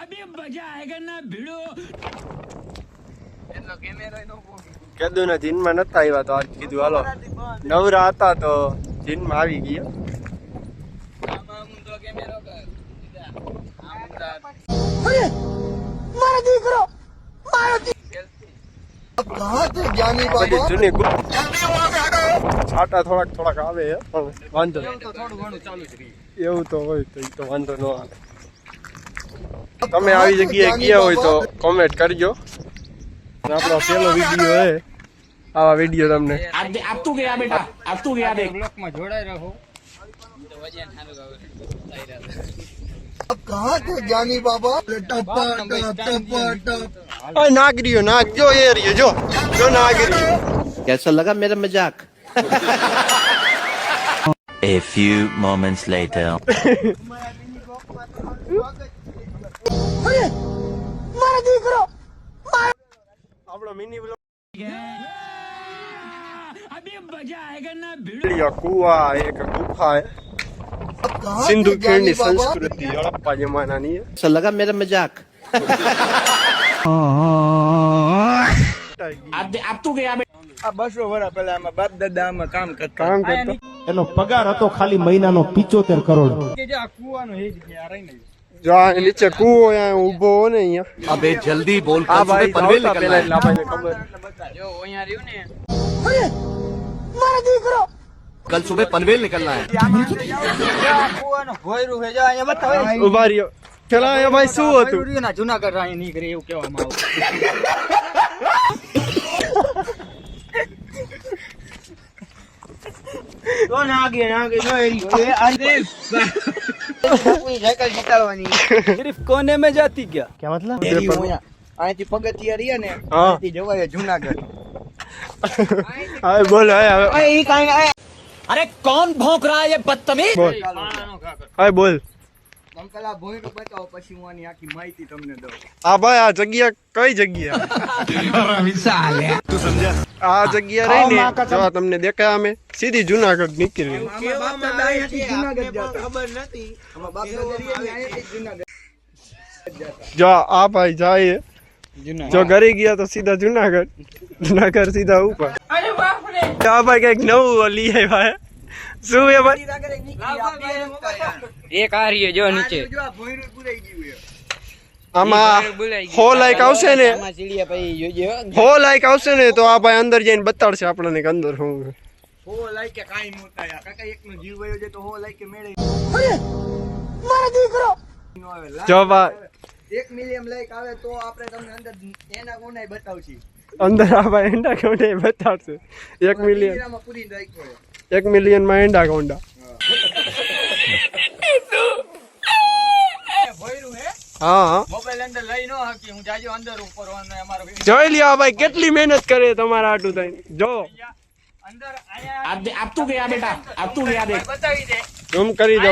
अभी मजा आएगा ना भिड़ो કીધું ને જીનમાં નતા આવ્યા તો આજ કીધું હાલો નવરા હતા તો જીનમાં આવી ગયા. બધી જૂની છાટા થોડાક આવે પણ વાંધો એવું તો હોય તો વાંધો ન આવે. તમે આવી જગ્યાએ ગયા હોય તો કોમેન્ટ કરજો. આપણો પહેલો વિડીયો હે, આવા વિડીયો તમને अब तू गया बेटा अब तू गया देख ब्लॉक में जोड़ाई रहो. अब कहाँ थे ज्ञानी बाबा? टप्पा टप टप्पा टप. ओए नागरियो नाग जो ये रही जो नागरियो. कैसा लगा मेरा मजाक? A few moments later. આપણો મિની બ્લોગ अभी मजा आएगा ना भिड़ो કુવા એક ગુફા હે. સિંધુ ખીણની સંસ્કૃતિ હડપ્પા જમાનાની હે. कैसा लगा मेरा मजाक? अब तू गया बेटा આ 200 વર્ષ પહેલા આમાં બાપ દાદા આમાં કામ કરતા. કામ કરતો એનો પગાર હતો ખાલી મહિનાનો 75 કરોડ. કે જે આ કુવાનો હે જ આ રહી ને. જો આ નીચે કુવો અહીંયા ઊભો હો ને અહીંયા. अबे जल्दी बोल આ ભાઈ પનવેલ પેલા એટલે આપણને ખબર. જો અહીંયા રહ્યું ને कल सुबह पनवेल निकलना है. આ કુવાનો ભોયરું હે જો અહીંયા બતાવે. ઉભા રહ્યો પેલા અહીંયા ભાઈ શું હતું? ભોયરું ના જુનાગઢ રાય નીકળે એવું કહેવામાં આવે. તો નાગે નો એરી એ આજે કોઈ સાયકલ જીતાડવાની સિર્ફ કોને में जाती क्या क्या मतलब? અહીંથી પગથિયા રહ્યા ને હા. અહીંથી જવાય જુનાગઢ. હવે બોલ હવે એ કાંઈ अरे कौन भौंक रहा है ये बदतमीज બોલ હવે બોલ. અંકલ આ ભોયરું બતાવો પછી હું આની આખી માહિતી તમને દઉં. આ ભાઈ આ જગ્યા કઈ જગ્યા? આ જગ્યા રહી ને જો આ તમને દેખાય અમે સીધી જુનાગઢ નીકળી. આમાં બાપ દાદા અહીંયાથી જુનાગઢ જતા. ખબર નથી. આમાં બાપ દાદા રહ્યા ને અહીંયાથી જુનાગઢ. જો આ ભાઈ જાય જો ઘરે ગયા તો સીધા જુનાગઢ, જુનાગઢ સીધા ઉપર. આ ભાઈ કઈક નવું લઈ આવ્યા હે. શું એ ભાઈ? એક આ રહ્યો જો નીચે. જો આ ભોયરું પુરાઈ ગયું છે. આમાં હો લાઈક આવશે ને, આમાં સીડીયા પછી જોજે હો. હો લાઈક આવશે ને તો આ ભાઈ અંદર જઈને બતાડશે આપણને કે અંદર શું. હો લાઈક કે કાઈ મોટા યા કાકા એકનો જીવ વયો જાય તો હો લાઈક કે મેળે જો ભાઈ 1 મિલિયન લાઈક આવે તો આપણે તમને અંદર એના કોનાય બતાવશી. અંદર આ ભાઈ એંડા કોન્ડા બતાડશે. 1 મિલિયન આમાં પૂરી રાખ્યો છે. 1 મિલિયન માં એંડા કોન્ડા. ભોયરું હે હા મોબાઈલ અંદર લઈ ન હકી હું જાજો અંદર ઉપર અને અમારો જોઈ લ્યો ભાઈ કેટલી મહેનત કરે તમારા આટું થઈને. જો અંદર આયા अब तू गया बेटा अब तू गया देख બતાવી દે. ઝૂમ કરી દો.